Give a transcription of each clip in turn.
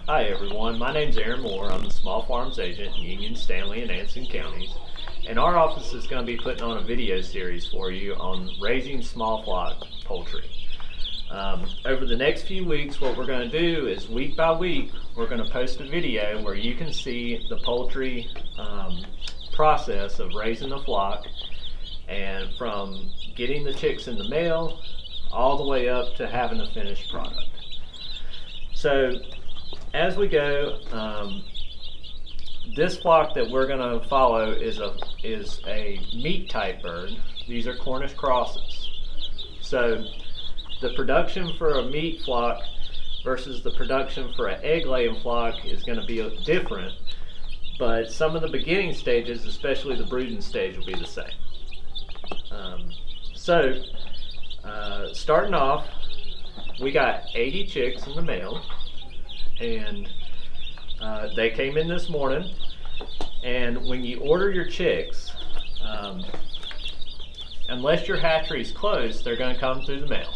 Hi everyone, my name's Aaron Moore. I'm the Small Farms Agent in Union, Stanley, and Anson counties. And our office is going to be putting on a video series for you on raising small flock poultry. Over the next few weeks, what we're going to do is week by week, we're going to post a video where you can see the poultry process of raising the flock, and from getting the chicks in the mail all the way up to having a finished product. So as we go, this flock that we're going to follow is a meat type bird. These are Cornish crosses. So the production for a meat flock versus the production for an egg laying flock is going to be different, but some of the beginning stages, especially the brooding stage, will be the same. Starting off, we got 80 chicks in the mail, and they came in this morning. And when you order your chicks, unless your hatchery is closed, they're going to come through the mail.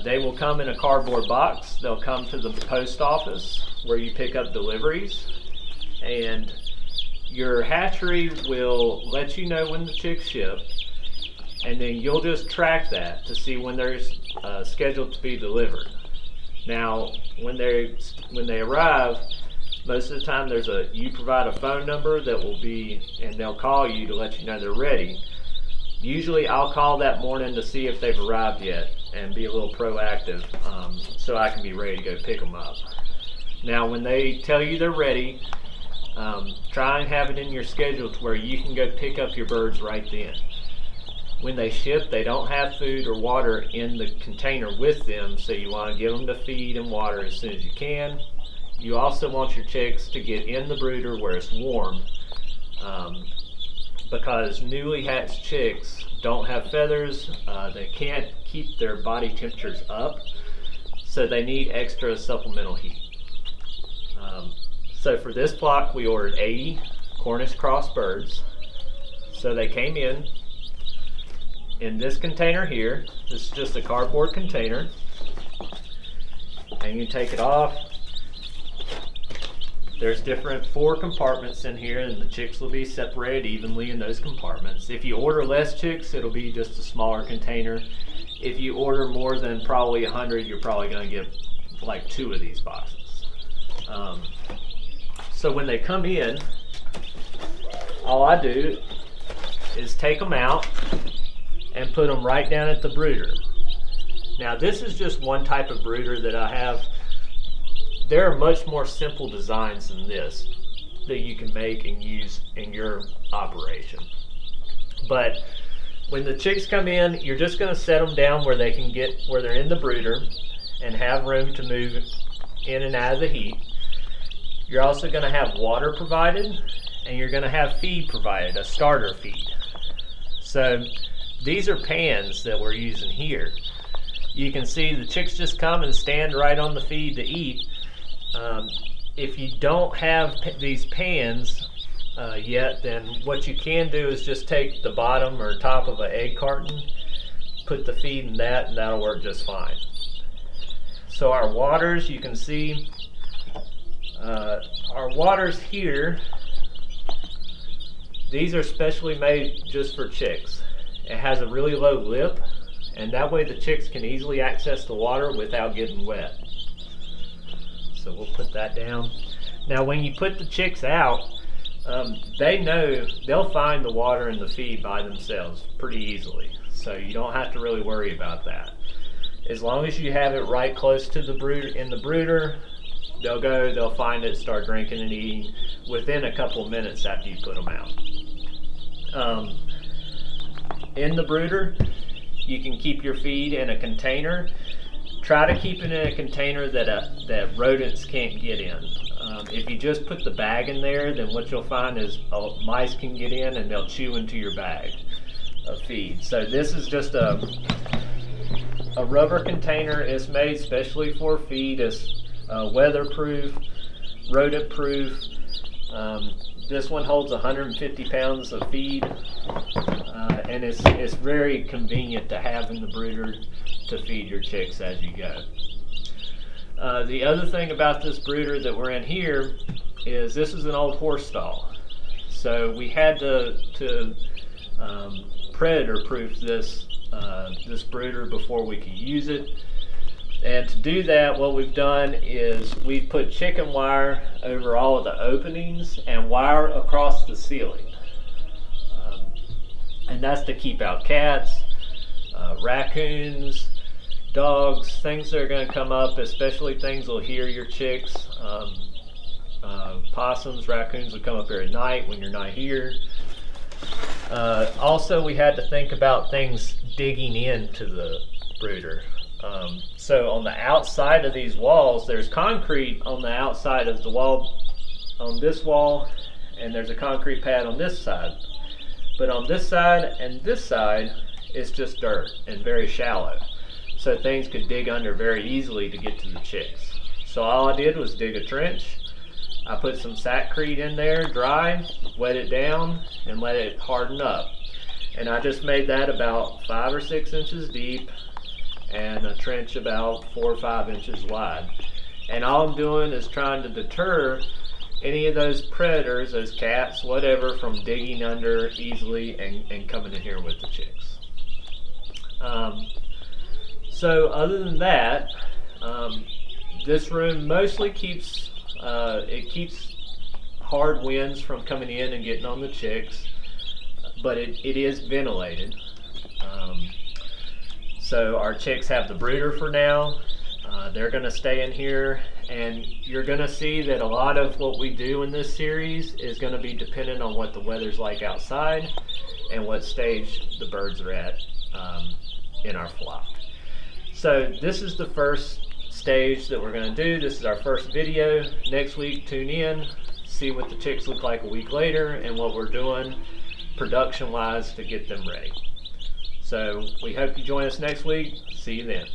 They will come in a cardboard box. They'll come to the post office where you pick up deliveries, and your hatchery will let you know when the chicks ship, and then you'll just track that to see when they're scheduled to be delivered. Now, when they arrive, most of the time you provide a phone number that will be, and they'll call you to let you know they're ready. Usually I'll call that morning to see if they've arrived yet and be a little proactive, so I can be ready to go pick them up. Now, when they tell you they're ready, try and have it in your schedule to where you can go pick up your birds right then. When they ship, they don't have food or water in the container with them, so you want to give them the feed and water as soon as you can. You also want your chicks to get in the brooder where it's warm, because newly hatched chicks don't have feathers. They can't keep their body temperatures up, so they need extra supplemental heat. So for this flock, we ordered 80 Cornish cross birds. So they came in this container here. This is just a cardboard container, and you take it off. There's different 4 compartments in here, and the chicks will be separated evenly in those compartments. If you order less chicks, it'll be just a smaller container. If you order more than probably 100, you're probably going to get like 2 of these boxes. So when they come in, all I do is take them out and put them right down at the brooder. Now, this is just one type of brooder that I have. There are much more simple designs than this that you can make and use in your operation. But when the chicks come in, you're just going to set them down where they're in the brooder and have room to move in and out of the heat. You're also going to have water provided, and you're going to have feed provided, a starter feed. So these are pans that we're using here. You can see the chicks just come and stand right on the feed to eat. If you don't have these pans yet, then what you can do is just take the bottom or top of an egg carton, put the feed in that, and that'll work just fine. So our waters, you can see our waters here, these are specially made just for chicks. It has a really low lip, and that way the chicks can easily access the water without getting wet. So we'll put that down. Now, when you put the chicks out, they'll find the water and the feed by themselves pretty easily. So you don't have to really worry about that. As long as you have it right close to the brooder, they'll find it, start drinking and eating within a couple of minutes after you put them out. In the brooder, you can keep your feed in a container. Try to keep it in a container that rodents can't get in. If you just put the bag in there, then what you'll find is mice can get in and they'll chew into your bag of feed. So this is just a rubber container. It's made specially for feed. It's weatherproof, rodent proof. This one holds 150 pounds of feed, and it's very convenient to have in the brooder to feed your chicks as you go. The other thing about this brooder that we're in here is this is an old horse stall. So we had to predator proof this brooder before we could use it. And to do that, what we've done is we've put chicken wire over all of the openings and wire across the ceiling. And that's to keep out cats, raccoons, dogs, things that are going to come up, especially things will hear your chicks. Possums, raccoons will come up here at night when you're not here. Also, we had to think about things digging into the brooder. So on the outside of these walls, there's concrete on the outside of the wall, on this wall, and there's a concrete pad on this side. But on this side and this side, it's just dirt and very shallow. So things could dig under very easily to get to the chicks. So all I did was dig a trench. I put some sackcrete in there, dry, wet it down, and let it harden up. And I just made that about 5 or 6 inches deep and a trench about 4 or 5 inches wide. And all I'm doing is trying to deter any of those predators, those cats, whatever, from digging under easily and coming in here with the chicks. So other than that, this room mostly keeps hard winds from coming in and getting on the chicks, but it is ventilated. So our chicks have the brooder for now. They're going to stay in here, and you're going to see that a lot of what we do in this series is going to be dependent on what the weather's like outside and what stage the birds are at in our flock. So this is the first stage that we're going to do. This is our first video. Next week, tune in, see what the chicks look like a week later and what we're doing production wise to get them ready. So we hope you join us next week. See you then.